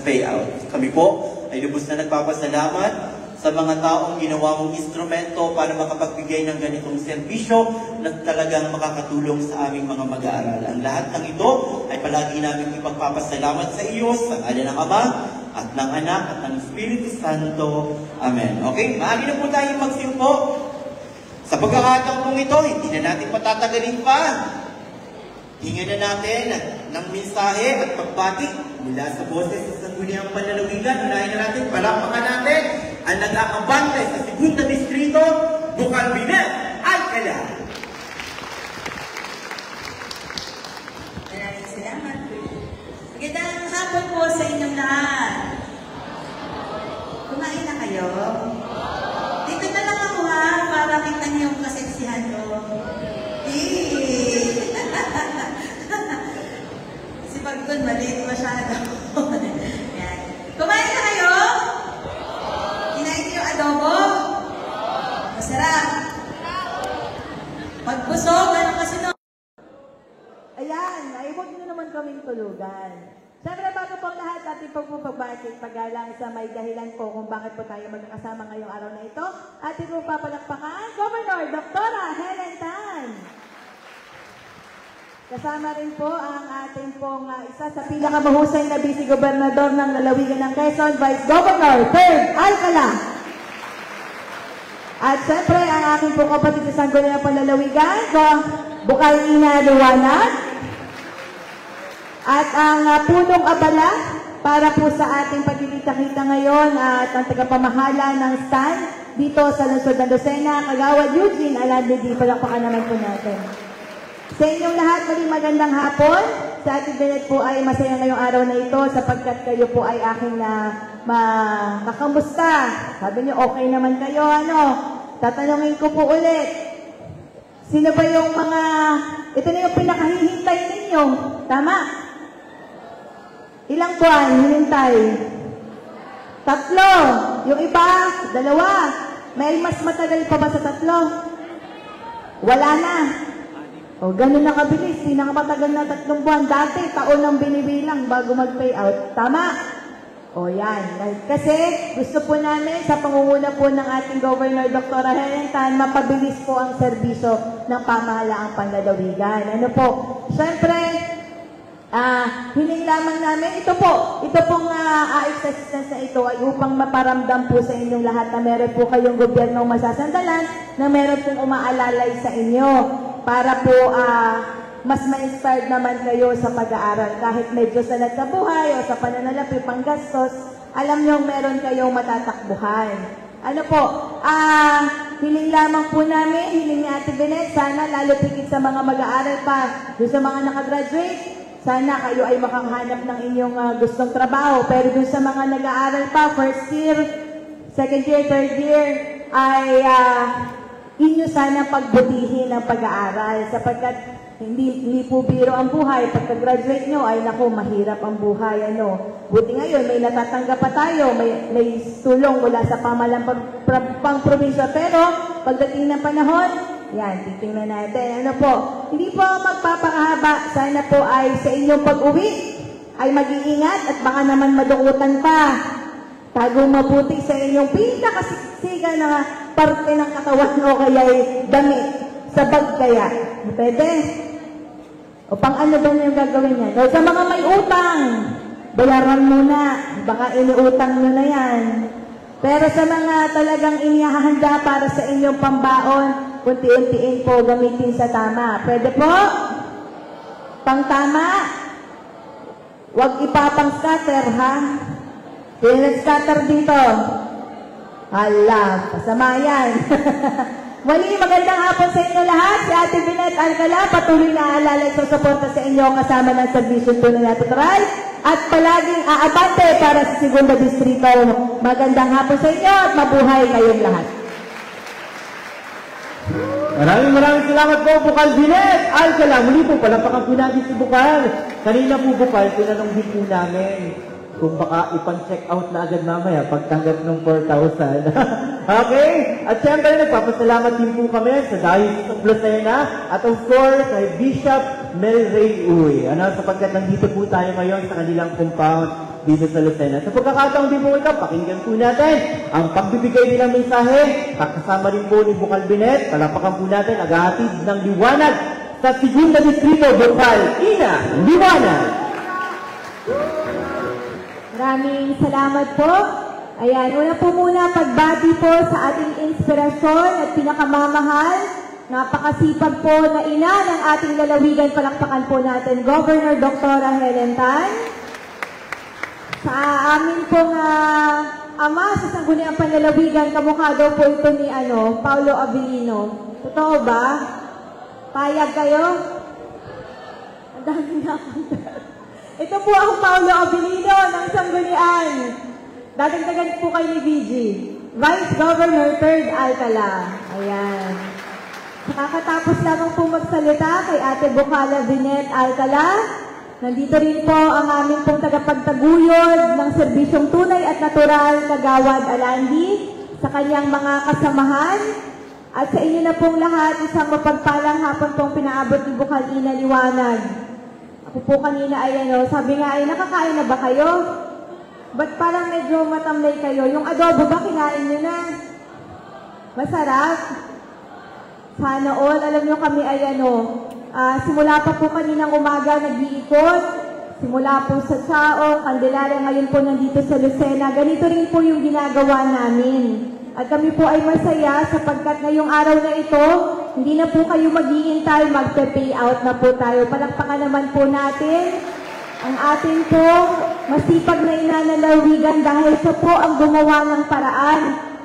payout. Kami po ay lubos na nagpapasalamat sa mga taong ginawa mong instrumento para makapagbigay ng ganitong serbisyo na talagang makakatulong sa aming mga mag-aaral. Ang lahat ng ito ay palagi namin ipagpapasalamat sa iyo sa ngalan ng Ama at ng Anak at ng Espiritu Santo. Amen. Okay, maaari na po tayong magsimpo. Sa pagkakataon pong ito, hindi na natin patatagalin pa. Hingan na natin ng mensahe at pagbati mula sa boses sa sangguniang panlalawigan. Unahin na natin, palakpakan natin ang nag-aabante sa Segunda Distrito, Bukal Binet, Alcala. Maraming salamat. Magandang hapon po sa inyong lahat. Kumain na kayo? Dito na lang ako ha, para kita niyo yung kaseksihan ko. Si Pagton, maliit masyado. Yan. Kumain na kayo? Kinain niyo adobo? Masarap. Pagbusog, ano kasi no? Ayan, ay huwag nyo naman kaming tulugan. Siyempre, bago po ang lahat, ating pagpapabati pagalang sa may dahilan po kung bakit po tayo magkakasama ngayong araw na ito. Ating po papalakpakan, Governor Dr. Helen Tan. Kasama rin po ang ating pong isa sa pinakamahusay na vice-gobernador ng lalawigan ng Quezon, Vice Governor 3rd Alcala. At siyempre, ang aking pong kapatid sa sangguniang panlalawigan, Bukal Ina Liwanag. At ang punong abala para po sa ating pagkikita-kita ngayon at ang tagapamahala ng stand dito sa lungsod ng Lucena, Kagawad Eugene Alandedi. Palakpakan naman po natin. Sa inyong lahat, magandang hapon. Sa ating Benet po ay masaya ngayong araw na ito sapagkat kayo po ay aking makakamusta. Sabi niyo, okay naman kayo, ano? Tatanungin ko po ulit. Sino ba yung mga, ito na yung pinakahihintay ninyo? Tama? Ilang buwan hinintay? 3. Yung iba, 2. May mas matagal pa ba sa 3? Wala na. O, ganun na kabilis. Pinakamatagal na 3 buwan. Dati, taon ang binibilang bago mag-payout. Tama? O, yan. Kasi, gusto po namin, sa pangunguna po ng ating Governor Dr. Helen Tan, mapabilis po ang serbisyo ng pamahalaang panlalawigan. Ano po? Siyempre, hiling lamang namin, ito pong AX assistance na ito ay upang maparamdam po sa inyong lahat na meron po kayong gobyernong masasandalan, na meron pong umaalalay sa inyo para po mas ma-inspired naman kayo sa pag-aaral. Kahit medyo sanad sa buhay o sa pananalapi, panggastos, alam nyo meron kayong matatakbuhan. Ano po, hiling lamang po namin, hiling ni Ate Benet, sana lalo tigit sa mga mag-aaral pa, doon sa mga nakagraduate, sana kayo ay makakahanap ng inyong gustong trabaho. Pero dun sa mga nag-aaral pa, first year, second year, third year, ay inyo sana pagbutihin ang pag-aaral sapagkat hindi po biro ang buhay. Pagka-graduate nyo, ay naku, mahirap ang buhay. Ano? Buti ngayon, may natatanggap pa tayo, may tulong mula sa pamahalang pang-probinsya. Pero pagdating ng panahon, yan, titingnan natin. Ano po, hindi po magpapakahaba. Sana po ay sa inyong pag-uwi ay mag-iingat at baka naman madukutan pa. Tagong mabuti sa inyong pinakasiksikan na parte ng katawan o kaya damit sa bag kaya. Pwede? O pang ano ba yung gagawin niya? O sa mga may utang, bayaran muna. Baka iniutang nyo na yan. Pero sa mga talagang inihahanda para sa inyong pambaon, unti-untiin po gamitin sa tama. Pwede po? Pang tama? Huwag ipapang scatter, ha? Sino nag-scatter dito? Hala, pasama yan. Muli, magandang hapon sa inyo lahat. Si Ate Benet Alcala, patuloy na aalala at susuporta sa inyo kasama ng Servisyo Tunay Natural at palaging aabante para sa Segunda Distrito. Magandang hapon sa inyo at mabuhay kayong lahat. Maraming salamat po, Bukal Binet Alcala. Muli po, palapakan po natin si Bukal. Kanina po, Bukal, tinanong din po namin kung baka ipang-check out na agad mamaya pagtanggap ng 4,000. Okay? At siyempre, nagpapasalamat din po kami sa Diocese of Lucena at of course, kay Bishop Mel Ray Uy. Sapagkat nandito po tayo ngayon sa kanilang compound dito sa Lucena. Sa pagkakataon din po ito, pakinggan po natin ang pagbibigay nilang mensahe. Kasama rin po ni Bukal Binet. Palapakan po natin, naghahatid ng liwanag sa Segunda Distrito, Bukal, Ina Liwanag. Maraming salamat po. Ayan, una po muna pagbati po sa ating inspirasyon at pinakamamahal. Napakasipag po na ina ng ating lalawigan. Palakpakan po natin, Governor Dr. Helen Tan. Sa amin pong ama sa Sangguniang Panlalawigan, kamukha daw po ito ni Paulo Abilino. Totoo ba? Payag kayo? Ang dami na akong ito po ang Paulo Abilino ng Sanggunian. Dadagdagan po kay ni VG. Vice Governor 3rd Alcala. Ayan. Nakakatapos lamang po magsalita kay Ate Bukala Binet Alcala. Nandito rin po ang aming pong tagapagtaguyod ng serbisyong tunay at natural Kagawad Alandi sa kanyang mga kasamahan. At sa inyo na pong lahat, isang mapagpalang hapon pong pinaabot ni Bukal Ina Liwanag. Ako po kanina ay sabi nga ay nakakain na ba kayo? Ba't parang medyo matamlay kayo? Yung adobo ba kinain nyo na? Masarap? Sana all, alam nyo kami ay simula pa po kaninang umaga nag-iikot, simula po sa Chaong, Candelaria, ngayon po nandito sa Lucena. Ganito rin po yung ginagawa namin. At kami po ay masaya sapagkat ngayong araw na ito, hindi na po kayo mag-iintay, magpe-pay out na po tayo. Palakpakan naman po natin ang ating po masipag na inanalawigan dahil siya po ang gumawa ng paraan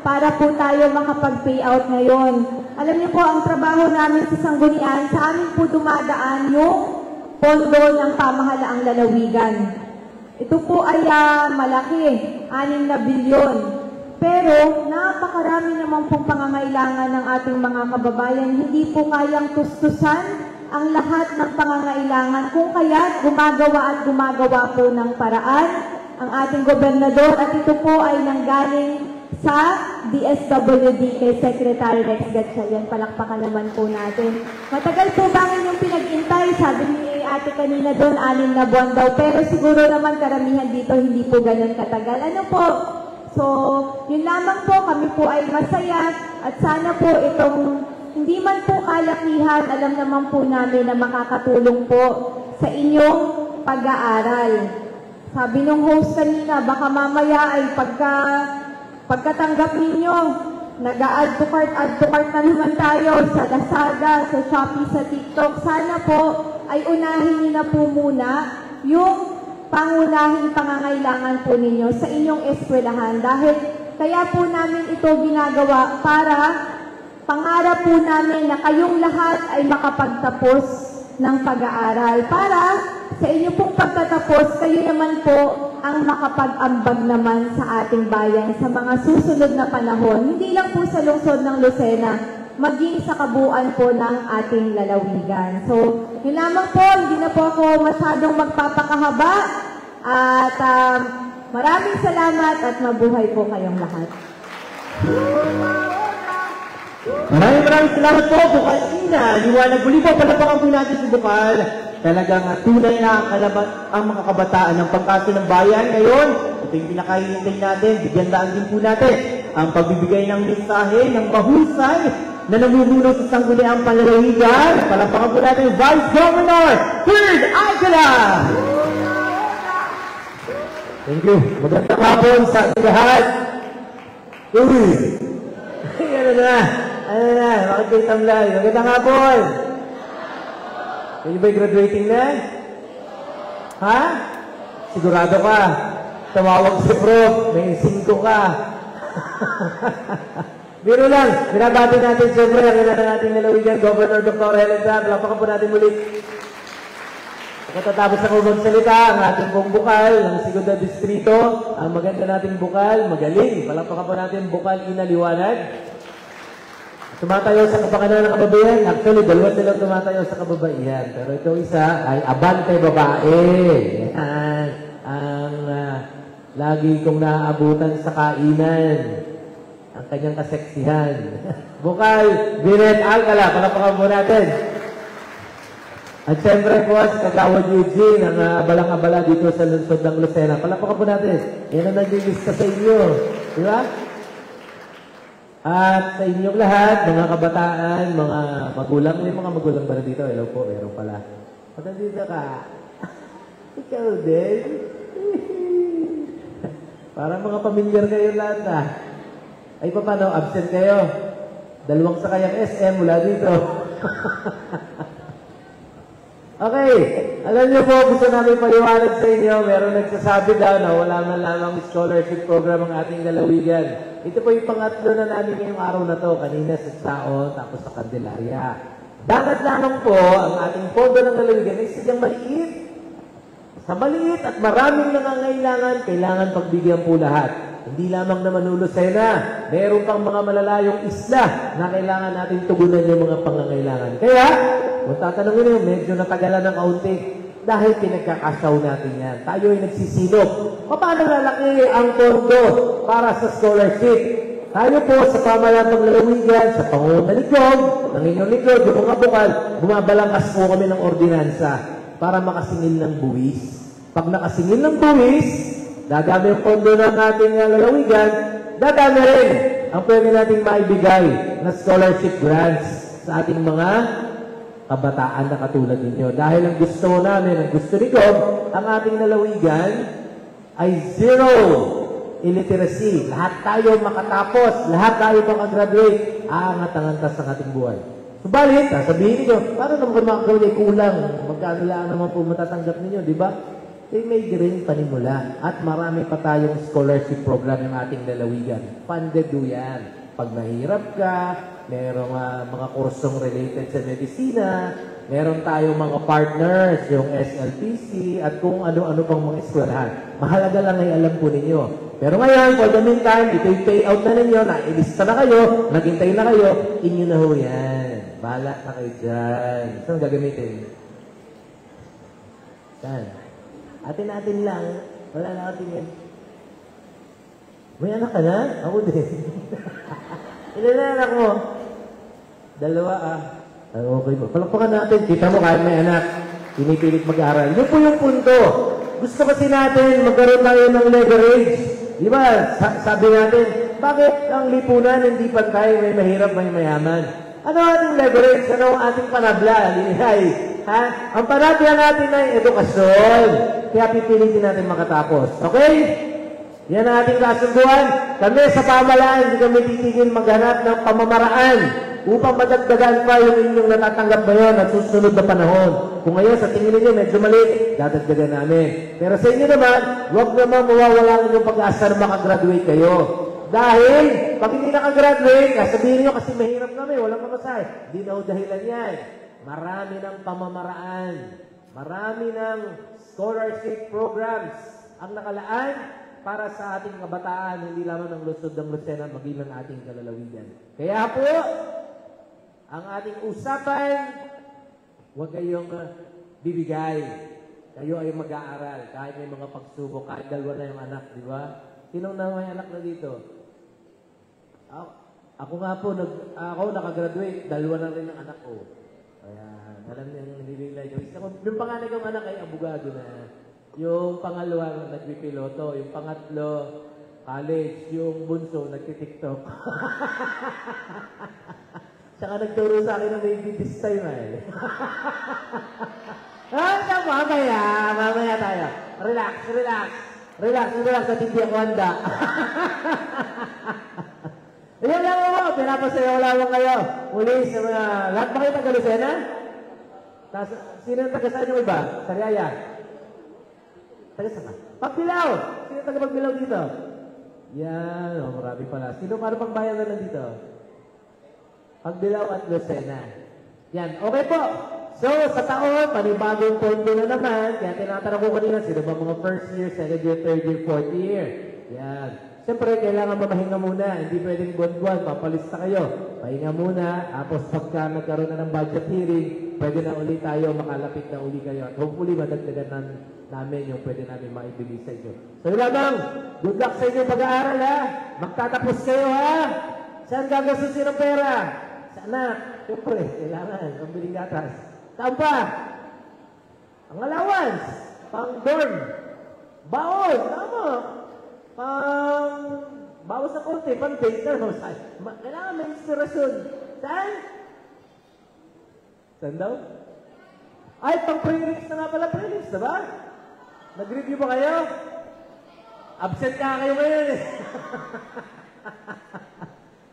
para po tayo makapag-pay out ngayon. Alam niyo po, ang trabaho namin sa Sanggunian, sa amin po dumadaan yung pondo ng pamahalaang lalawigan. Ito po ay malaki, 6 na bilyon. Pero napakarami naman pong pangangailangan ng ating mga kababayan. Hindi po kayang tustusan ang lahat ng pangangailangan. Kung kaya't gumagawa po ng paraan ang ating gobernador at ito po ay nanggaling sa DSWD kay Secretary Rex Gatchalian. Palakpakan naman po natin. Matagal po ba yung pinag-intay? Sabi ni ate kanina doon, 6 na buwan daw. Pero siguro naman karamihan dito hindi po ganun katagal. Ano po? So, yun lamang po, kami po ay masaya at sana po itong hindi man po kalakihan, alam naman po namin na makakatulong po sa inyong pag-aaral. Sabi nung host kanina, baka mamaya ay pagkatanggap ninyo, nag-add to cart na naman tayo sa Lazada, sa Shopee, sa TikTok. Sana po ay unahin niyo na po muna yung pangunahing pangangailangan po ninyo sa inyong eskwelahan. Dahil kaya po namin ito ginagawa para pangarap po namin na kayong lahat ay makapagtapos ng pag-aaral. Para sa inyo pong pagtatapos, kayo naman po ang makapag-ambag naman sa ating bayan sa mga susunod na panahon. Hindi lang po sa lungsod ng Lucena, maging sa kabuuan po ng ating lalawigan. So, yun lamang po, hindi na po ako masyadong magpapakahaba. At maraming salamat at mabuhay po kayong lahat. Maraming salamat po, Bukal Ina Liwanag. Muli po, palapakan po natin si Bukal. Talagang tunay na ang mga kabataan ng pangkaso ng bayan ngayon. Ito yung pinakahihintay natin. Bigyan daan din po natin ang pagbibigay ng mensahe ng mahusay na namumuno sa Sangguniang Panlalawigan. Palapakan po natin Vice Governor 3rd Alcala. Thank you. Magandang hapon sa lahat. Uy! Ano na? Bakit kayo tamlay? Magandang hapon. Kayo ba'y graduating na? Ha? Sigurado ka. Tumawag si Prof. May 5 ka. Biro lang. Binabati natin siyempre ang ina na nating lalawigan, Governor Dr. Helen Tan. Lapakan po natin muli. Katatapos ako magsalita, ang ating pong Bukal ng Segunda Distrito. Ang maganda nating Bukal, magaling. Palapakan po natin Bukal Ina Liwanag. Tumatayo sa kapakanan ng kababaihan. Actually, 2 silang tumatayo sa kababaihan. Pero ito isa ay abante babae. Yan. Ang lagi kong naaabutan sa kainan. Ang kanyang kaseksihan. Bukal Binet Alcala. Palapakan po natin. At syempre po, si Kagawad Eugene, ang abalang-abala dito sa lungsod ng Lucena. Palapakan po natin. Yan ang naglilista sa inyo. Di ba? At sa inyong lahat, mga kabataan, mga magulang, may mga magulang ba na dito? Hello po, meron pala. At nandito ka. Ikaw din. Parang mga pamilyar kayo lahat ah. Ay, paano? Absent kayo? Dalawang sakayang SM mula dito. Okay. Alam niyo po, gusto namin paliwanag sa inyo. Meron nagsasabi daw na wala man lamang scholarship program ang ating lalawigan. Ito po yung pangatlo na namin ngayong araw na to. Kanina sa Sao, tapos sa Candelaria. Dapat lamang po ang ating pondo ng lalawigan ay sadyang maliit. Sa maliit at maraming nangangailangan, kailangan pagbigyan po lahat. Hindi lamang na Manulucena, meron pang mga malalayong isla na kailangan natin tugunan yung mga pangangailangan. Kaya, kung tatanungin nyo, medyo natagalan ng kaunti dahil pinagkakasaw natin yan. Tayo ay nagsisilop. Paano lalaki ang pondo para sa scholarship? Tayo po sa pamahalaan ng lalawigan, sa pangunalikod, ng inyong likod, yung mga bukal, bumabalangkas po kami ng ordinansa para makasingil ng buwis. Pag nakasingil ng buwis, dadami ang pondo ng ating lalawigan, dadami rin ang pwede nating maibigay na scholarship grants sa ating mga kabataan na katulad ninyo. Dahil ang gusto namin, ang gusto ni God, ang ating lalawigan ay zero illiteracy. Lahat tayo makatapos, lahat tayo makagraduate, aangat ang antas ng ating buhay. Subalit, sasabihin ninyo, paano naman makakawin ay kulang? Magkano lang naman po matatanggap ninyo, di ba? Eh, may rin panimula. At marami pa tayong scholarship program ng ating lalawigan. Funded do yan. Pag mahirap ka, merong mga kursong related sa medisina, meron tayong mga partners, yung SLPC, at kung ano-ano pang mga eskwelahan. Mahalaga lang ay alam po ninyo. Pero ngayon, for the meantime, ito'y payout na ninyo, nailista na kayo, naghintay na kayo, inyo na ho yan. Bahala na kayo dyan. Saan gagamitin? Saan? Atin-atin lang. Wala na atin yan. May anak ka na? Ako din. Ilan na anak mo? Dalawa okay po. Palakpakan natin. Kita mo kahit may anak. Pinipilit mag-aaral. Yun po yung punto. Gusto kasi natin magkaroon tayo ng leverage. Di ba? Sabi natin, bakit ang lipunan hindi pantay, may mahirap, may mayaman? Ano ating leverage? Ano ang ating panabla? Linay. Ha? Ang panabla natin ay edukasyon. Kaya pipilitin natin makatapos. Okay? Yan ang ating kasunduan. Kami sa pamahalaan, hindi kami titigil maghanap ng pamamaraan upang madagdagan pa yung inyong natatanggap ngayon at susunod na panahon. Kung ngayon, sa tingin ninyo, medyo maliit, dadagdagan namin. Pero sa inyo naman, huwag naman mawawala ang inyong pag-asa na makagraduate kayo. Dahil, pag hindi nakagraduate, sabihin nyo kasi mahirap kami, walang mamasay. Hindi na ho dahilan yan. Marami ng pamamaraan. Marami ng scholarship programs ang nakalaan para sa ating kabataan, hindi lamang ng lungsod ng Lucena, maging ng ating kalalawigan. Kaya po, ang ating usapan, huwag kayong bibigay. Kayo ay mag-aaral, kahit may mga pagsubok, kahit dalawa na yung anak, di ba? Sinong na may anak na dito? Ako nga po, ako nakagraduate, dalawa na rin ang anak ko. Kaya, alam niyo yung nililay ko. Yung panganay kong anak ay abogado na. Yung pangalawa, nagpipiloto. Yung pangatlo, college. Yung bunso, nagtitiktok. Tsaka nagturo sa akin ng baby this time eh. Mamaya tayo. Relax at hindi ako handa. Ayan lang ako, pinapasayaw lamang kayo. Muli sa mga, lahat ba kayo taga-Lucena? Sino ang taga-saan yung iba? Sariaya? Taga-saan ka? Pagbilaw! Sino ang taga-Pagbilaw dito? Yan, marami pala. Sino paano pang bayan na nandito? Pagbilaw at Lucena. Yan, okay po. So, sa taon, panibagong pondo na naman. Kaya tinatanong ko kanina, sino ba mga first year, second year, third year, fourth year? Yan. Siyempre, kailangan mamahinga muna. Hindi pwedeng buwan-buwan, papalista kayo. Pahinga muna. Tapos pagka nagkaroon na ng budget hearing, pwede na uli tayo, makalapit na uli kayo. At hopefully, madagdagan namin yung pwede namin maibigay sa inyo. So, yun lamang. Good luck sa inyo pag-aaral, ha? Magtatapos kayo, ha? Saan gagastusin ang pera? Sa anak. Siyempre, kailangan. Pambiling gatas. Saan pa? Ang allowance, pang dorm. Baon, tama. Pang bawas na konti, pang maintenance. Kailangan may inspirasyon. Saan? Saan daw? Ay, pang pre-release na nga pala, pre-release, diba? Nag-review ba kayo? Absent ka kayo ngayon eh.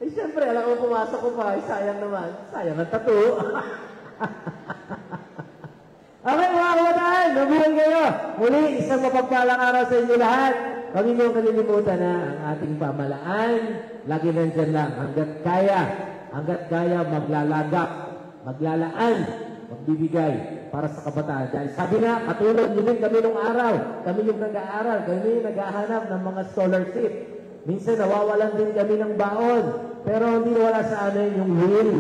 Eh, syempre, alam ko pumasok ko pa. Ay, sayang naman. Sayang ang tattoo. Okay, mga kabataan, nabuhay kayo. Muli, isang mapagpalang araw sa inyo lahat. Huwag ninyong kalilimutan na ang ating pamalaan. Lagi nandyan lang. Hanggat kaya, maglalagak, maglalaan, magbibigay para sa kabataan. Dahil sabi nga, katulad nyo din kami nung araw. Kami yung nag-aaral. Kami yung nag-ahanap ng mga scholarship. Minsan nawawalan din kami ng baon. Pero hindi wala sa amin yung will,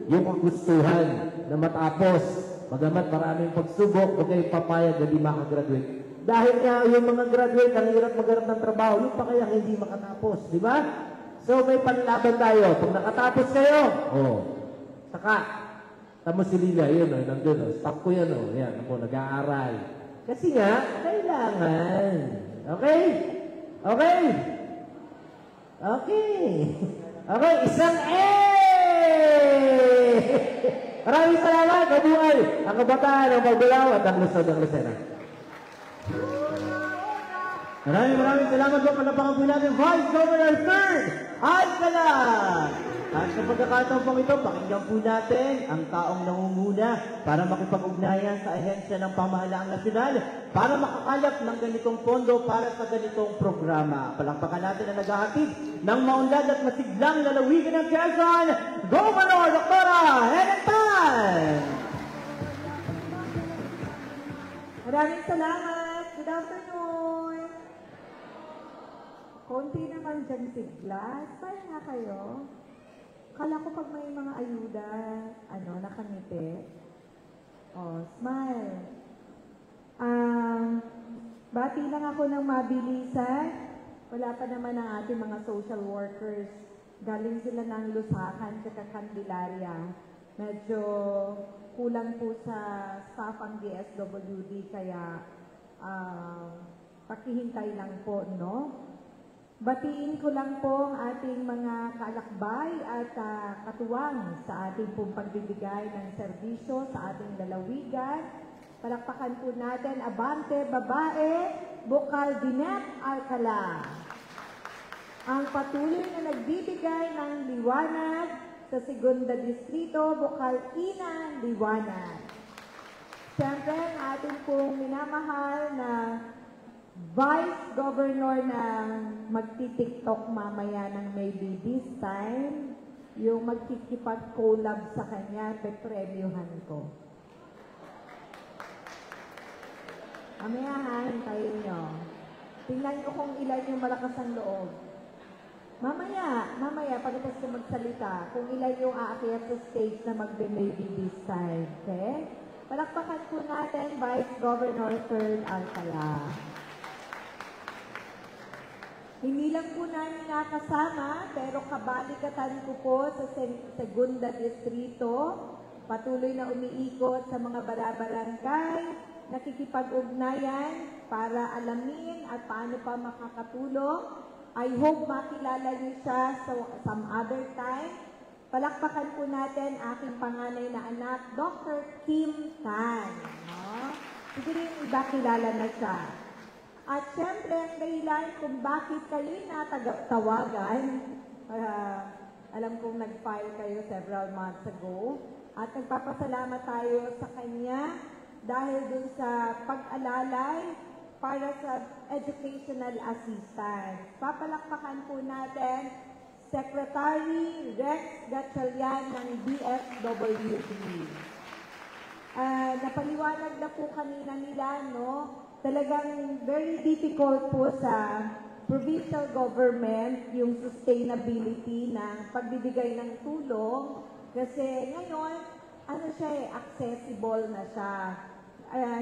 yung kagustuhan na matapos. Bagamat maraming pagsubok, huwag kayong papayag na di makagraduate. Dahil nga yung mga graduate, ang hirap maghanap ng trabaho, yung pa kaya hindi makatapos, di ba? So may panlaban tayo. Pag nakatapos kayo, saka, tamo si Lila, yun nandun, stop ko yan, yan, ako, nag-aaral. Kasi nga, kailangan. Okay? Okay? Okay. Okay, isang Maraming salamat, kabuhay, ang kabataan, ang paggulaw, at ang lusod ng Lucena. Maraming salamat po, palapakan po natin, Vice Governor 3rd, Alcala! At sa pagkakataon pong ito, pakinggan po natin ang taong nangunguna para makipag-ugnayan sa ahensya ng pamahalaang nasyonal para makakalap ng ganitong pondo para sa ganitong programa. Palakpakan natin ang naghahatid ng maunlad at masiglang lalawigan ng Quezon, Governor Dr. Helen Tan! Maraming salamat. Good afternoon. Konti naman dyan siglas. Paano nga kayo? Kala ko pag may mga ayuda, nakangiti. Smile. Bati lang ako ng mabilisan. Wala pa naman ang ating mga social workers. Galing sila ng Lusakan sa Candelaria. Medyo kulang po sa staff ang DSWD, kaya pakihintay lang po, no? Batiin ko lang po ang ating mga kaalakbay at katuwang sa ating pong pagbibigay ng serbisyo sa ating lalawigan. Palakpakan po natin, Abante Babae, Bukal Dinet Alcala. Ang patuloy na nagbibigay ng liwanag sa Segunda Distrito, Bukal Ina Liwanag. Siyempre, ang ating pong minamahal na Vice Governor na magti-TikTok mamaya ng maybe this time, yung magkikipag-collab sa kanya, pepremyohan ko. Mamaya hintayin nyo. Tingnan nyo kung ilan yung malakas ang loob. Mamaya, pagkatapos ko magsalita, kung ilan yung aakyat sa stage na magbe-maybe this time. Okay? Palakpakan po natin, Vice Governor 3rd Alcala. Hindi lang po namin nakasama, pero kabalikatan ko po sa Segunda Distrito. Patuloy na umiikot sa mga barabarangay, nakikipag-ugnayan para alamin at paano pa makakatulong. I hope makilala niyo siya some other time. Palakpakan po natin aking panganay na anak, Dr. Kim Tan. No? Siguro yung iba kilala na siya. At syempre, ang dahilan kung bakit kayo natatawagan, alam kong nag-file kayo several months ago, at nagpapasalamat tayo sa kanya dahil dun sa pag-alalay para sa educational assistance. Papalakpakan po natin Secretary Rex Gatchalian ng DSWD. Napaliwanag na po kanina nila, no? Talagang very difficult po sa provincial government yung sustainability ng pagbibigay ng tulong kasi ngayon, accessible na siya.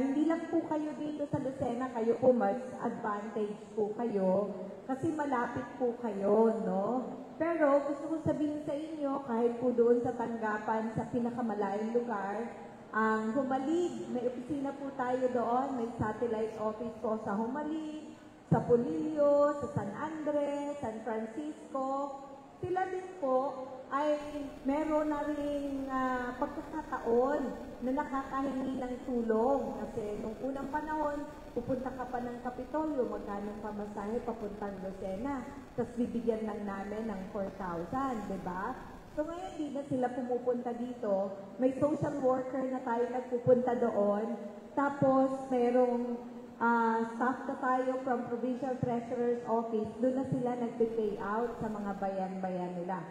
Hindi lang po kayo dito sa Lucena, kayo po mas advantage po kayo kasi malapit po kayo, no? Pero gusto ko sabihin sa inyo, kahit po doon sa tanggapan sa pinakamalayong lugar, Ang Humalig, may opisina po tayo doon, may satellite office po sa Humalig, sa Pulillo, sa San Andres, San Francisco. Sila din po ay meron na rin pagkakataon na nakakahingi ng tulong. Kasi nung unang panahon, pupunta ka pa ng Kapitolyo, magkano pamasahe papuntang Lucena. Tapos bibigyan lang namin ng 4,000, di ba? So ngayon, di na sila pumupunta dito. May social worker na tayo nagpupunta doon. Tapos, merong staff na tayo from Provincial Treasurer's Office. Doon na sila nagpe-pay out sa mga bayan-bayan nila.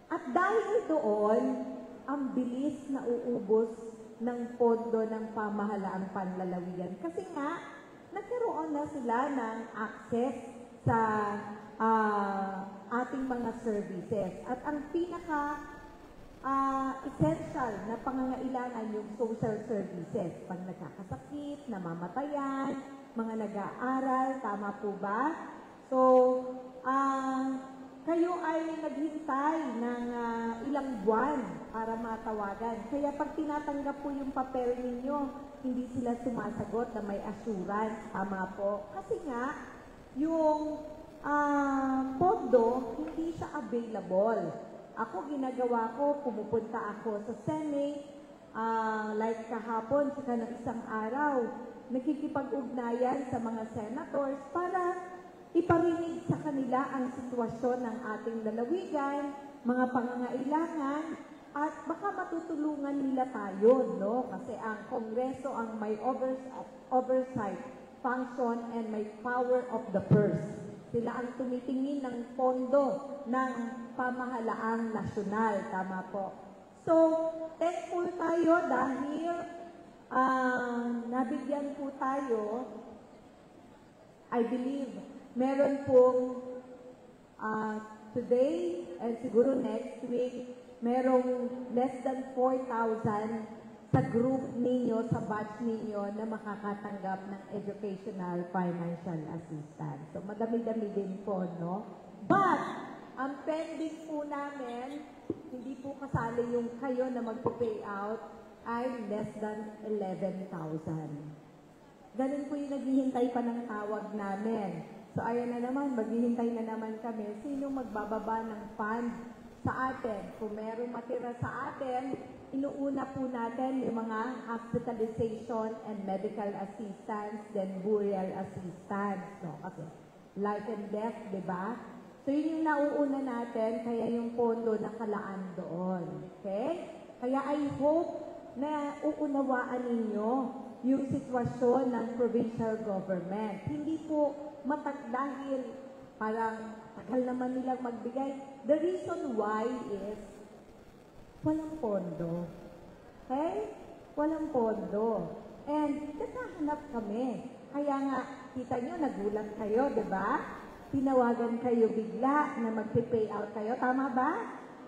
At dahil doon, ang bilis na uubos ng pondo ng pamahalaang panlalawigan. Kasi nga, nagkaroon na sila ng access sa ating mga services. At ang pinaka essential na pangangailangan yung social services. Pag nagkakasakit, namamatayan, mga nag-aaral, tama po ba? So, kayo ay naghintay ng ilang buwan para matawagan. Kaya pag tinatanggap po yung papel ninyo, hindi sila sumasagot na may assurance. Tama po. Kasi nga, yung pondo, hindi siya available. Ako, ginagawa ko, pumupunta ako sa Senate, like kahapon, saka ng isang araw, nakikipag-ugnayan sa mga senators para iparinig sa kanila ang sitwasyon ng ating lalawigan, mga pangangailangan, at baka matutulungan nila tayo, no? Kasi ang Kongreso ang may oversight function and may power of the purse. Sila ang tumitingin ng pondo ng pamahalaang nasyonal. Tama po. So, thankful tayo dahil nabigyan po tayo, I believe, meron pong today and siguro next week, merong less than 4,000 sa group ninyo, sa batch ninyo na makakatanggap ng educational financial assistance. So, madami-dami din po, no? But, ang pending po namin, hindi po kasali yung kayo na magpo-pay out, ay less than 11,000. Ganun po yung naghihintay pa ng tawag namin. So, ayan na naman, maghihintay na naman kami. Sino magbababa ng fund sa atin? Kung merong matira sa atin, inuuna po natin yung mga hospitalization and medical assistance, then burial assistance. No? Okay. Life and death, di ba? So, yun yung nauuna natin, kaya yung pondo nakalaan doon. Okay? Kaya I hope na uunawaan ninyo yung sitwasyon ng provincial government. Hindi po dahil parang tagal naman nilang magbigay. The reason why is walang pondo. Okay? Walang pondo. And naghahanap kami. Kaya nga, kita nyo, nagulat kayo, di ba? Tinawagan kayo bigla na mag-pay out kayo. Tama ba?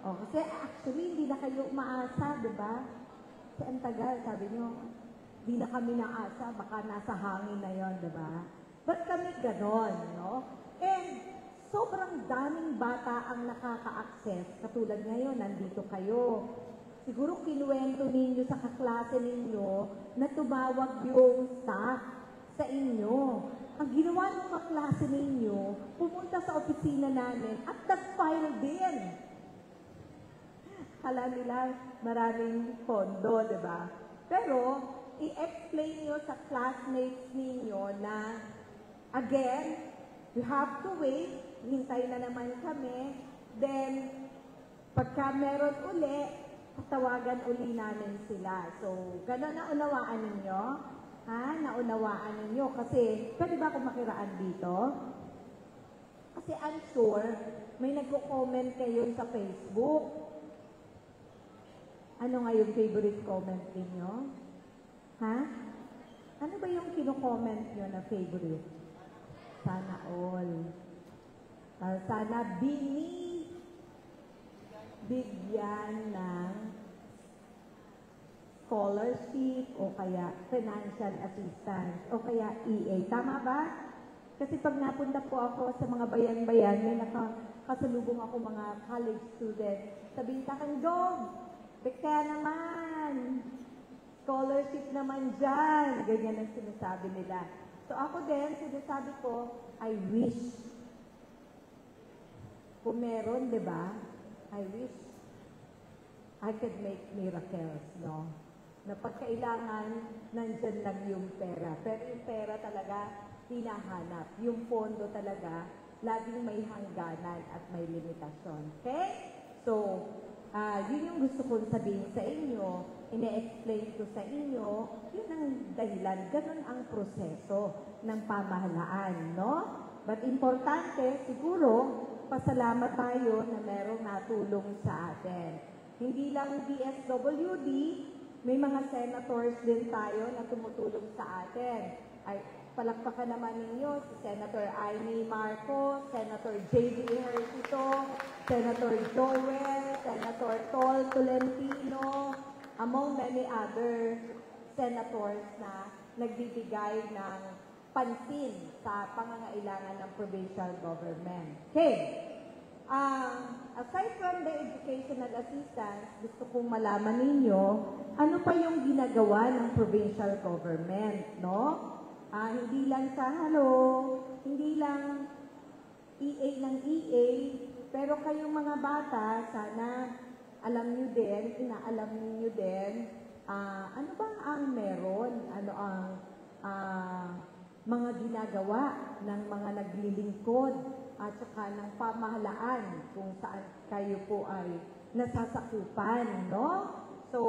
O, kasi actually, hindi na kayo umaasa, di ba? Kasi ang tagal, sabi nyo, hindi na kami naasa, baka nasa hangin na yon, di ba? Ba't kami ganon, no? And sobrang daming bata ang nakaka-access. Katulad ngayon, nandito kayo. Siguro kinuwento ninyo sa kaklase ninyo na tumawag yung staff sa inyo. Ang ginawa ng kaklase ninyo, pumunta sa opisina namin at nag-file din. Kala nila maraming pondo, di ba? Pero, i-explain nyo sa classmates ninyo na, again, you have to wait. Hintay na naman kami. Then, pagka meron uli, tatawagan uli namin sila. So, gano'n na unawaan ninyo? Ha? Naunawaan ninyo? Kasi, pwede ba akong makiraan dito? Kasi I'm sure, may nagko-comment kayo sa Facebook. Ano nga yung favorite comment ninyo? Ha? Ano ba yung kino-comment nyo na favorite? Sana all. Sana bigyan ng scholarship o kaya financial assistance o kaya EA. Tama ba? Kasi pag napunta po ako sa mga bayan-bayan, may nakasalubong ako mga college student. Sabihin sa akin, Dog, bigyan naman. scholarship naman dyan. Ganyan ang sinasabi nila. So ako din, sinasabi ko, I wish. Kung meron, di ba? I wish I could make miracles, no? Na pagkailangan, nandyan lang yung pera. Pero yung pera talaga, hinahanap. Yung pondo talaga, laging may hangganan at may limitasyon. Okay? So, yun yung gusto kong sabihin sa inyo, ine-explain ko sa inyo, yun ang dahilan, ganun ang proseso ng pamahalaan, no? But importante, siguro, pasalamat tayo na merong natulong sa atin. Hindi lang DSWD, may mga senators din tayo na tumutulong sa atin. Ay, palakpakan naman ninyo si Senator Amy Marcos, Senator J.D. Ejercito, Senator Joel, Senator Tol Tolentino, among many other senators na nagbibigay ng pansin sa pangangailangan ng provincial government. Okay. Aside from the educational assistance, gusto kong malaman ninyo, ano pa yung ginagawa ng provincial government, no? Hindi lang sa hindi lang EA ng EA, pero kayong mga bata, sana alam nyo din, inaalam niyo din, ano bang ang meron, ano ang mga ginagawa ng mga naglilingkod at saka ng pamahalaan kung saan kayo po ay nasasakupan, no? So,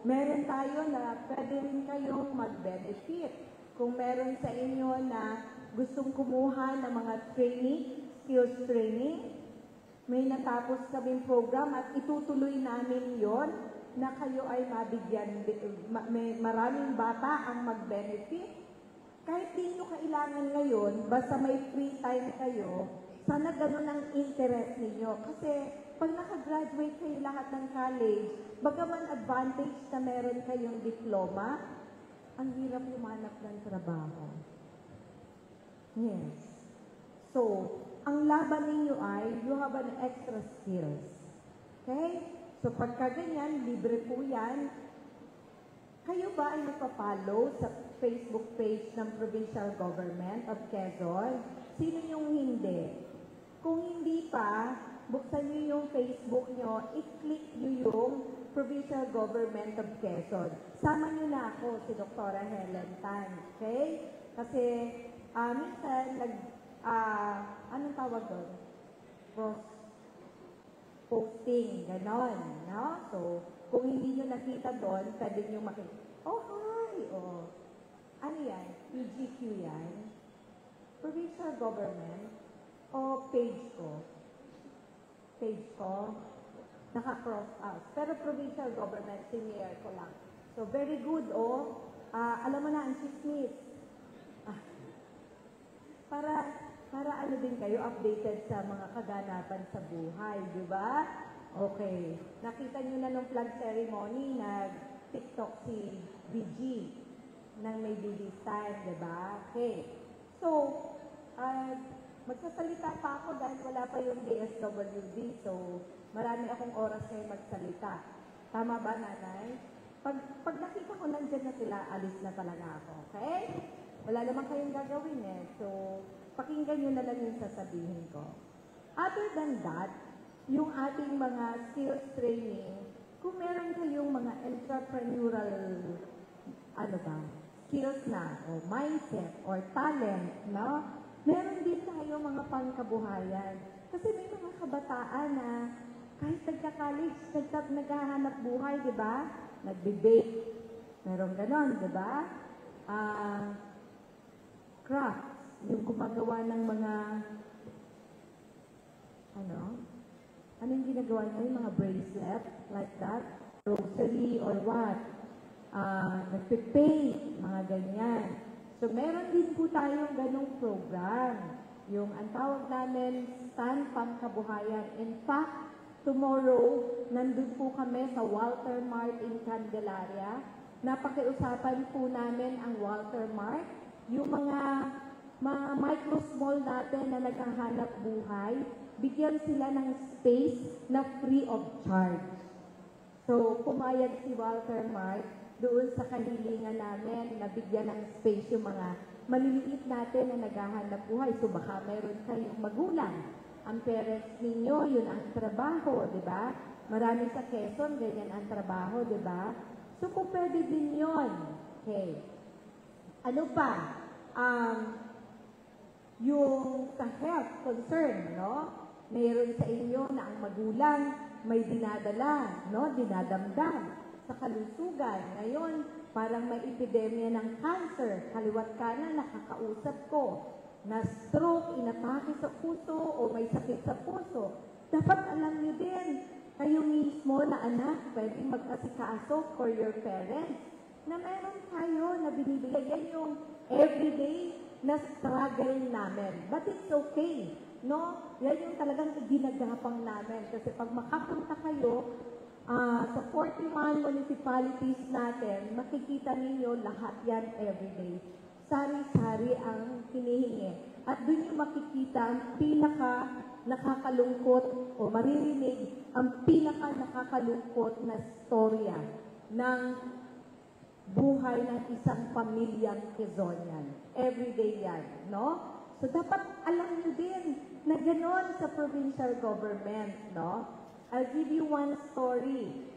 meron tayo na pwede rin kayong mag-benefit. Kung meron sa inyo na gustong kumuha ng mga training, skills training, may natapos kaming program at itutuloy namin yon na kayo ay mabigyan, may maraming bata ang mag-benefit. Kahit di nyo kailangan ngayon, basta may free time kayo, sana ganun ang interest ninyo. Kasi pag nakagraduate kayo lahat ng college, bagaman advantage na meron kayong diploma, ang hirap humanap ng trabaho. Yes. So, ang laban ninyo ay, you have an extra skills. Okay? So, pagka ganyan, libre po yan. Kayo ba ay napapollow sa Facebook page ng Provincial Government of Quezon? Sino yung hindi? Kung hindi pa, buksan nyo yung Facebook nyo, i-click nyo yung Provincial Government of Quezon. Sama nyo na ako, si Dr. Helen Tan. Okay? Kasi, minsan, anong tawag doon? Cross-posting, ganon, no? So, kung hindi nyo nakita doon, pwede nyo makita. Oh, hi! Oh. Ano yan? PGQ yan? Provincial Government? O page ko? Page ko? Naka-cross out. Pero Provincial Government, senior ko lang. So, very good, oh. Alam mo na, ang chismis. Para ano din kayo, updated sa mga kaganapan sa buhay, di ba? Okay. Nakita nyo na nung flag ceremony, nag-TikTok si BG nang may baby time, di ba? Okay. So, magsasalita pa ako dahil wala pa yung DSWD. So, marami akong oras kayo magsalita. Tama ba, nanay? Pag nakita ko nandyan na sila, alis na talaga ako. Okay? Wala naman kayong gagawin eh. So, pakinggan nyo na lang yung sasabihin ko. Other than that, yung ating mga skills training, kung meron kayong mga entrepreneurial, skills na, o mindset, or talent, no? Meron din tayo mga pangkabuhayan. Kasi may mga kabataan na kahit nagka-college, naghahanap buhay, di ba? Nagbe-bake. Meron ganon, di ba? Crafts. Yung gumagawa ng mga, anong ginagawa nyo? Yung mga bracelet, like that? Rosary or what? Nagpe-paint, mga ganyan. So, meron din po tayong ganong program. Yung ang tawag namin, Stand Pangkabuhayan. In fact, tomorrow, nandun po kami sa Walter Mart in Candelaria. Napakiusapan po namin ang Walter Mart. Yung mga micro-small natin na naghahanap buhay, bigyan sila ng space na free of charge. So, pumayag si Walter Mart doon sa kahilingan namin na bigyan ng space yung mga maliliit natin na naghahanap buhay. So baka meron kayong magulang. Ang parents ninyo, yun ang trabaho, di ba? Marami sa Quezon, ganyan ang trabaho, di ba? So kung pwede din yun. Okay. Ano pa? Yung sa health concern, no? Mayroon sa inyo na ang magulang may dinadala, no? Dinadamdam sa kalusugan. Ngayon, parang may epidemya ng cancer. Kaliwat kanan, nakakausap ko na stroke, inatake sa puso o may sakit sa puso. Dapat alam niyo din, kayo mismo na anak, pwedeng mag-asikaso for your parents na meron tayo na binibigay. Yan yung everyday na struggle namin. But it's okay. No? Yan yung talagang ginagapang namin. Kasi pag makapunta kayo sa 41 municipalities natin, makikita ninyo lahat yan everyday. Sari-sari ang hinihingi. At doon yung makikita ang pinaka nakakalungkot o maririnig ang pinaka nakakalungkot na storya ng buhay ng isang pamilyang Quezonian. Everyday yan, no? So dapat alam nyo din na gano'n sa provincial government, no? I'll give you one story.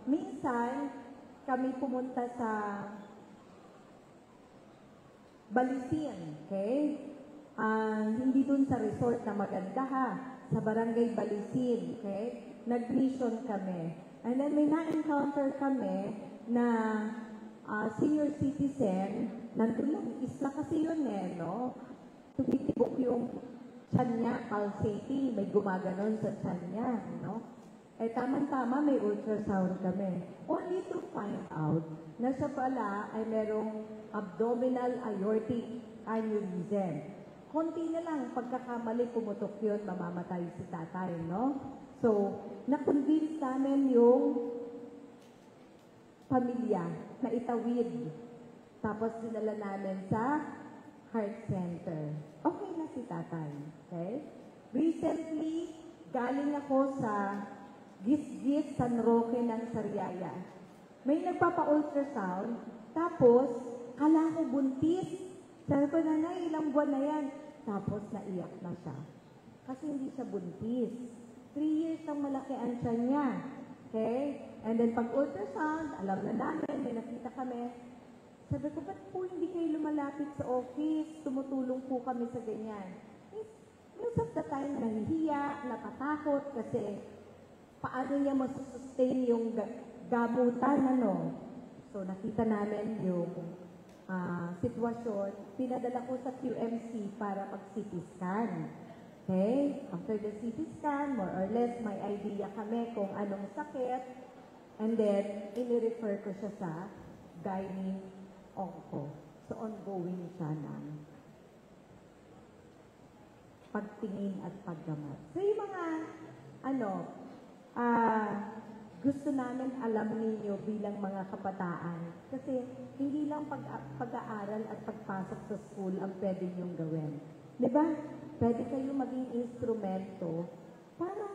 Minsan, kami pumunta sa Balisin, okay? Hindi dun sa resort na maganda ha, sa barangay Balisin, okay? Nag-mission kami. And then may na-encounter kami na senior citizen, nandun lang, isla kasi yun no? Tumitibok yung tiyan niya, pulsating, may gumaganon sa tiyan niya, no? Eh, tamang-tama, may ultrasound kami. Only to find out na siya pala ay merong abdominal aortic aneurysm. Konti na lang, pagkakamali, pumutok yun, mamamatay si tatay, no? So, na-convince namin yung pamilya na itawid. Tapos, dinala namin sa heart center. Okay na si tatay, okay? Recently, galing ako sa Gisgis, San Roque ng Sariaya. May nagpapa-ultrasound, tapos, kala ko buntis. Sabi ko, nanay, ilang buwan na yan. Tapos, naiyak na siya. Kasi hindi siya buntis. 3 years ang malaki ang tiyan niya. Okay? And then, pag-ultrasound, alam na namin, may nakita kami. Sabi ko, ba't po hindi kayo lumalapit sa office? Tumutulong po kami sa ganyan. Most of the time, nahihiya, natatakot, kasi paano niya masusustain yung gamutan, ano? So, nakita namin yung sitwasyon. Pinadala ko sa QMC para mag-CT scan. Okay? After the CT scan, more or less, may idea kami kung anong sakit. And then, ini-refer ko siya sa gynae-onco. So, ongoing siya ng pagtingin at paggamot. So, yung mga, gusto namin alam ninyo bilang mga kabataan. Kasi hindi lang pag-aaral at pagpasok sa school ang pwede niyong gawin. Di ba? Pwede kayo maging instrumento para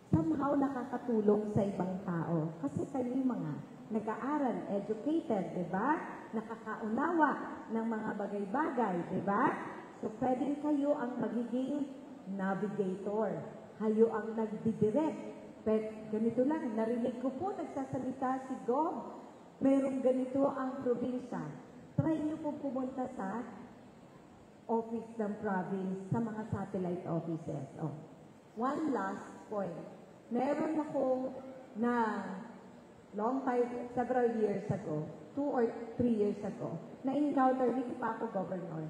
somehow nakakatulong sa ibang tao. Kasi kayo mga nag-aaral, educated, di ba? Nakakaunawa ng mga bagay-bagay, di ba? So pwede kayo ang magiging navigator. Kayo ang nagdidirect. But ganito lang, narinig ko po, nagsasalita si Gob, merong ganito ang probinsya. Try niyo po pumunta sa office ng province, sa mga satellite offices. Oh. One last point. Meron ako na long time, several years ago, 2 or 3 years ago, na-encounter, hindi pa ako governor,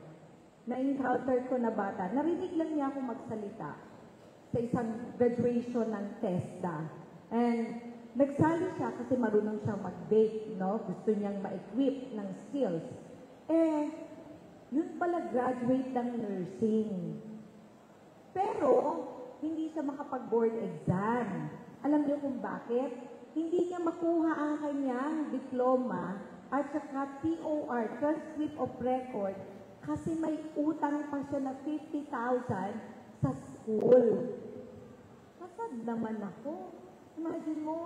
na-encounter ko na bata, narinig lang niya ako magsalita sa isang graduation ng TESDA. And nagsali siya kasi marunong siyang mag-bake, no? Gusto niyang ma-equip ng skills. Eh, yun pala graduate ng nursing. Pero, hindi siya makapag-board exam. Alam niyo kung bakit? Hindi niya makuha ang kanyang diploma at saka TOR, transcript of record, kasi may utang pa siya na 50,000 sa school. Nasad naman ako. Imagine mo,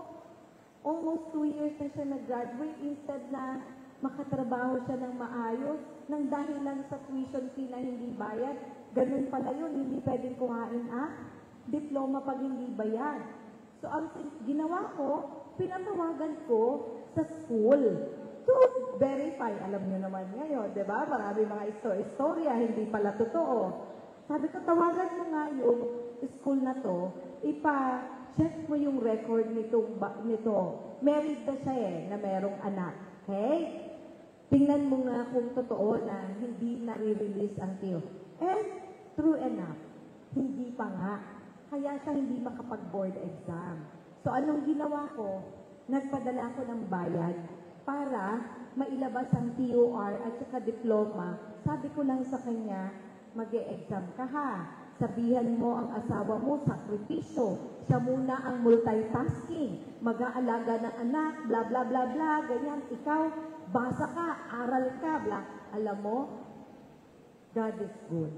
Almost 2 years na siya nag-graduate. Instead na makatrabaho siya ng maayos, nang dahil lang sa tuition fee na hindi bayad, ganun pala yun, hindi pwedeng kuhain diploma pag hindi bayad. So, ang ginawa ko, pinatawagan ko sa school to verify. Alam niyo naman ngayon, di ba? Marami mga istorya, hindi pala totoo. Sabi ko, tawagan mo nga yung school na to, ipa-check mo yung record nito. Married na siya na merong anak. Okay? Tingnan mo nga kung totoo na hindi nare-release ang tiyo. And true enough, hindi pa nga. Kaya siya hindi makapag-board exam. So anong ginawa ko? Nagpadala ako ng bayad para mailabas ang TOR at saka diploma. Sabi ko lang sa kanya, mag-e-exam ka ha. Sabihan mo ang asawa mo, sakripisyo. Siya muna ang multitasking. Mag-aalaga ng anak, bla bla bla bla, ganyan. Ikaw, basa ka, aral ka, bla. Alam mo, God is good.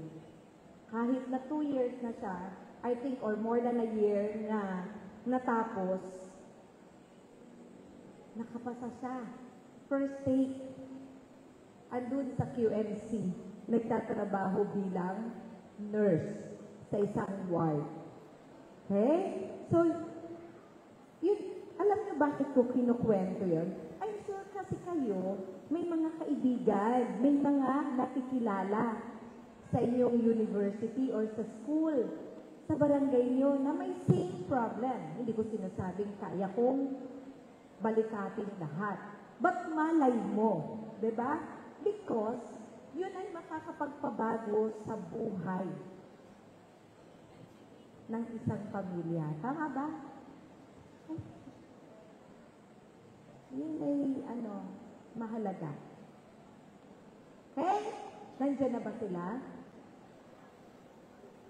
Kahit na 2 years na siya, I think, or more than a year na natapos, nakapasa siya. First take, andun sa QMC, nagtatrabaho bilang nurse sa isang ward. Okay? So, yun, alam niyo bakit ko kinukwento yun? I'm sure kasi kayo, may mga kaibigan, may mga nakikilala sa inyong university or sa school, sa barangay niyo na may same problem. Hindi ko sinasabing kaya kong balikatin lahat. But malay mo, di ba? Because yun ay makakapagpabago sa buhay ng isang pamilya. Tama ba? Yun ay, mahalaga. Okay? Nandiyan na ba sila?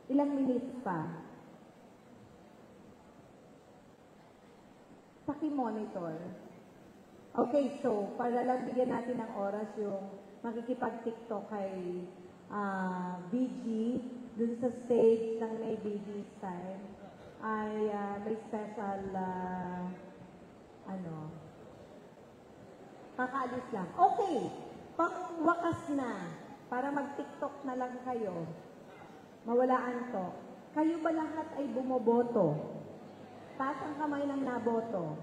Ilang minutes pa? Paki-monitor. Okay, so, para lang bigyan natin ng oras yung makikipag-TikTok kay VG, dun sa stage ng May Baby's Time, ay may special, kakaalis lang. Okay, pang-wakas na, para mag-TikTok na lang kayo. Mawalaan to. Kayo ba lahat ay bumoboto? Taas ang kamay ng naboto.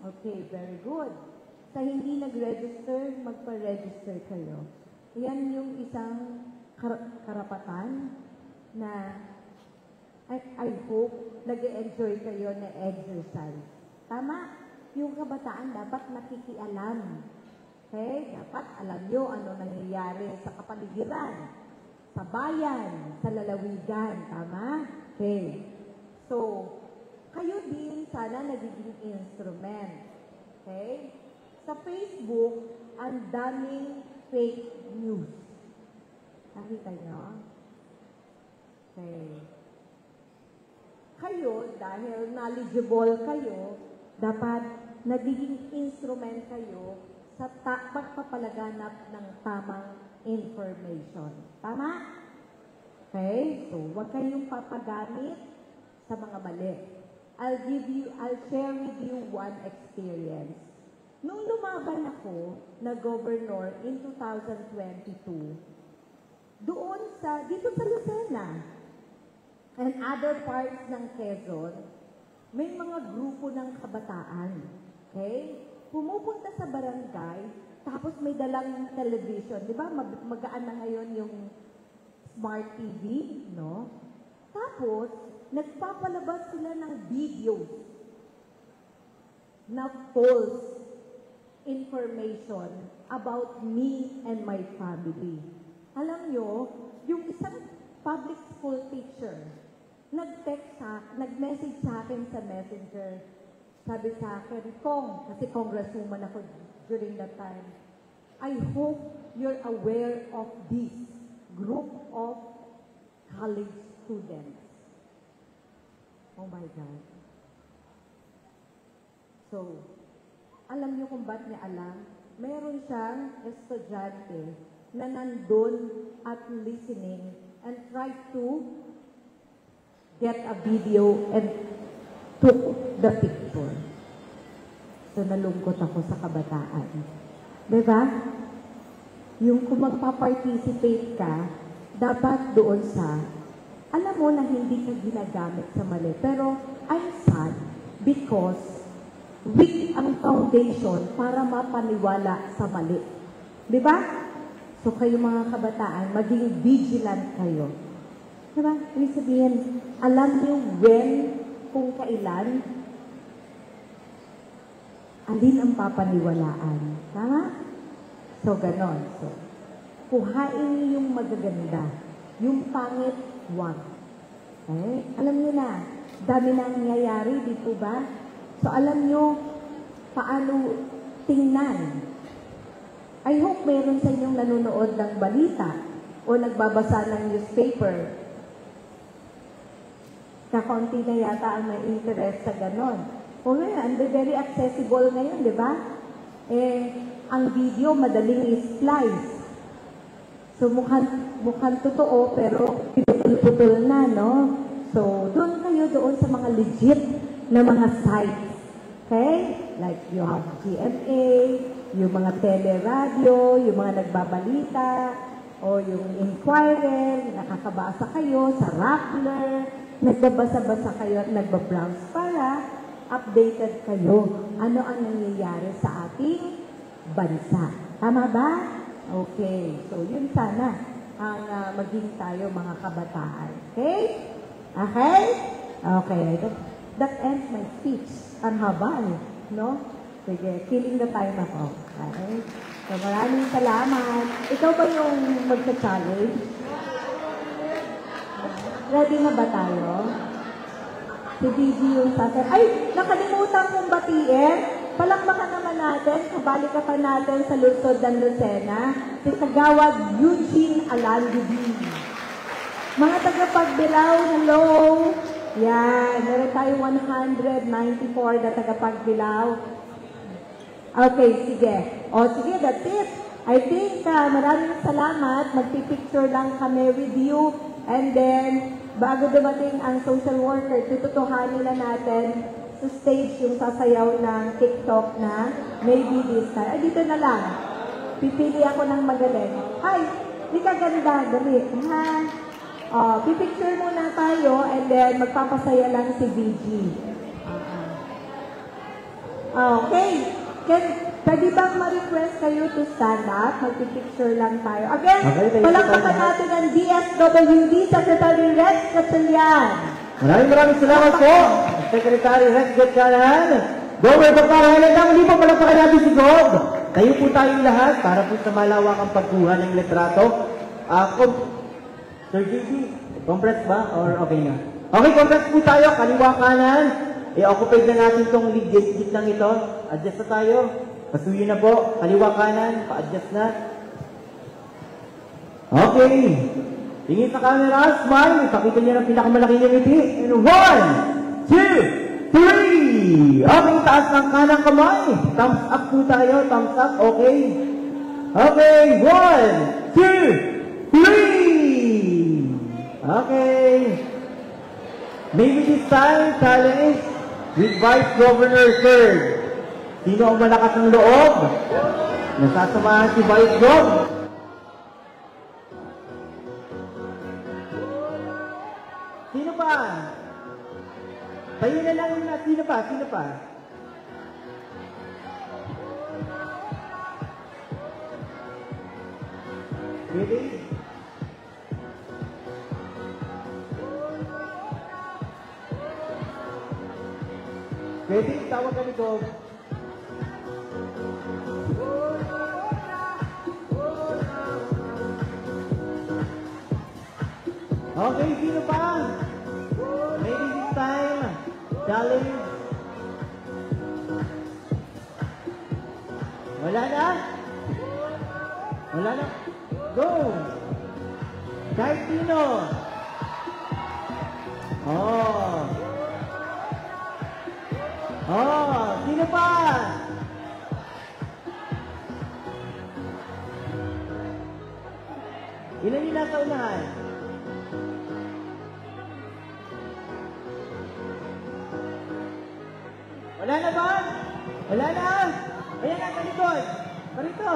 Okay, very good. Sa hindi nag-register, magpa-register kayo. Yan yung isang karapatan na I hope nag-enjoy kayo na exercise. Tama? Yung kabataan dapat nakikialam. Okay? Dapat alam nyo ano nangyayari sa kapaligiran, sa bayan, sa lalawigan. Tama? Okay. So, kayo din sana nagiging instrument. Okay? Sa Facebook, ang daming fake news. Nakita nyo? Okay. Kayo, dahil knowledgeable kayo, dapat nagiging instrument kayo sa pagpapalaganap ng tamang information. Tama? Okay? So, huwag kayong papagamit sa mga mali. I'll share with you one experience. Nung lumaban ako na governor in 2022, dito sa Lucena and other parts ng Quezon, may mga grupo ng kabataan. Okay? Pumupunta sa barangay, tapos may dalang television. Di ba? Magaan na ngayon yung smart TV, no? Tapos, nagpapalabas sila ng videos na false information about me and my family. Alam nyo, yung isang public school teacher, nag-message sa akin sa Messenger. Sabi sa akin, kasi congresswoman ako during that time, I hope you're aware of this group of college students. Oh my God. So, alam niyo kung ba't niya alam? Meron siyang estudyante na nandun at listening and tried to get a video and took the picture. So, nalungkot ako sa kabataan. Diba? Yung kung magpa-participate ka, dapat doon sa, alam mo na hindi ka ginagamit sa mali. Pero, I'm sad because weak ang foundation para mapaniwala sa mali. Diba? So, kayo mga kabataan, maging vigilant kayo. Diba? Ibig sabihin, alam niyo when, kung kailan, alin ang papaniwalaan. Tama? So, ganon. So, kuhain niyo yung magaganda. Yung pangit, wag. Okay? Alam niyo na, dami na nangyayari, di po ba? So, alam niyo paano tingnan. I hope meron sa inyong nanonood ng balita o nagbabasa ng newspaper. Kakaunti na yata ang may interest sa ganon. O ngayon, very accessible ngayon, di ba? Ang video madaling i-splice. So, mukhang totoo, pero putol-putol na, no? So, doon kayo doon sa mga legit na mga sites. Okay? Like, you have GMA, yung mga teleradyo, yung mga nagbabalita, o yung Inquirer, nakakabasa kayo sa Rappler, nagbabasa-basa kayo at nagbabrowse para updated kayo. Ano ang nangyayari sa ating bansa. Tama ba? Okay. So, yun sana ang maging tayo mga kabataan. Okay? Okay? Okay. That ends my speech. Ang haba, no? Sige, killing the time ako. Okay? So, maraming salamat. Ikaw ba yung magsa-challenge? Ready na ba tayo? Si Gigi yung sasar. Ay, nakalimutan kong batiin. Palakpakan naman natin, kabalikatan natin sa lungsod ng Lucena, si Kagawad Eugene Alandibi. Mga tagapagbilaw, hello! Yan, meron tayo 194 na tagapagbilaw. Okay, sige. O, sige, that's it. I think maraming salamat. Magpipicture lang kami with you. And then, bago dumating ang social worker, tututuhanin na natin sa stage yung sasayaw ng TikTok na maybe this time. Ay, dito na lang. Pipili ako ng magaling. Ay, di ka ganda. Dali. Ha? Pipicture muna tayo and then magpapasaya lang si VG. Okay. Pwede bang ma-request kayo to stand up? Magpipicture lang tayo. Again, palakpakan natin ang DSWD Secretary Rex Gatchalian. Maraming salamat po, Secretary Rex Gatchalian. Gover Paparahalan lang, hindi po palakpakan natin si Gob. Tayo po tayong lahat para po sa malawakang pagkuha ng litrato. Sir Gigi, compress ba? Or okay na? Okay, compress po tayo, kaliwa kanan. I-occupy na natin itong legit lang ito. Adjust na tayo. Pasuyo na po. Kaliwa kanan. Pa-adjust na. Okay. Tingin sa camera. Smile. Ipakita niyo ng pinakamalaking ngiti. And 1, 2, 3. Okay. Taas ng kanang kamay. Thumbs up po tayo. Thumbs up. Okay. Okay. 1, 2, 3. Okay. Maybe this time, challenge with Vice Governor Third. Sino ang malakas ng loob? Nasasamahan si Vice Gov. Sino pa? Tayo na lang na. Sino pa? Sino pa? Really? Pwede, tawag ka ni Gov. Okay, sino pa? Maybe this time, challenge. Wala na? Wala na? Go! Kahit sino? Oh! Oh, sino pa? Ilan yung nasa unahan? Wala na ba? Wala na! Ayan na, kalikod! Parito!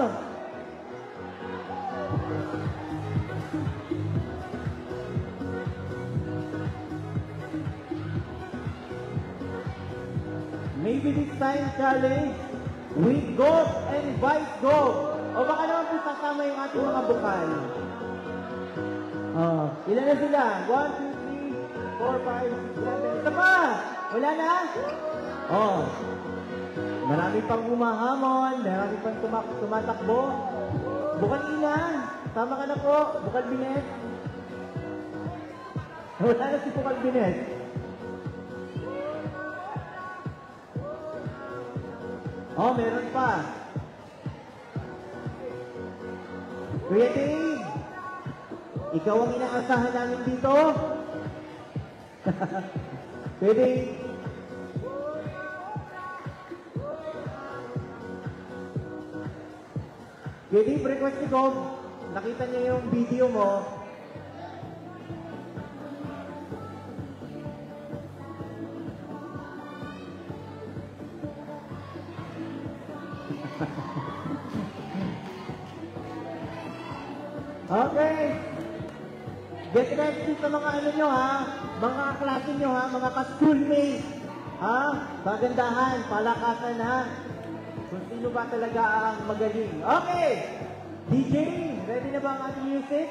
Maybe this time challenge with gold and vice gold. O baka naman po sasama yung ating mga bukal. Oh, ilan na sila? 1, 2, 3, 4, 5, 6, 7. Ito pa! Wala na? Oh. Marami pang humahamon, marami pang tumatakbo. Bukal ina, tama ka na po, Bukal Binet. Wala na si Bukal Binet. Oh, meron pa. Kuya Dave, ikaw ang inaasahan namin dito. Kuya Dave, request ni Gob, nakita niya yung video mo. Okay. Get ready sa mga ano nyo ha, mga klase nyo ha, mga ka-schoolmates. Ha? Pagandahan, palakasan ha. Kung sino ba talaga ang magaling. Okay! DJ, ready na ba ang ating music?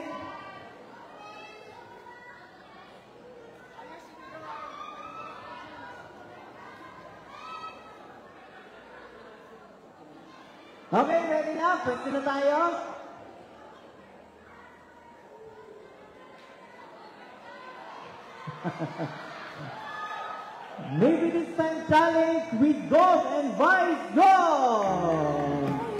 Okay, ready na? Pwede na tayo? Maybe this time challenge with gold and vice gold!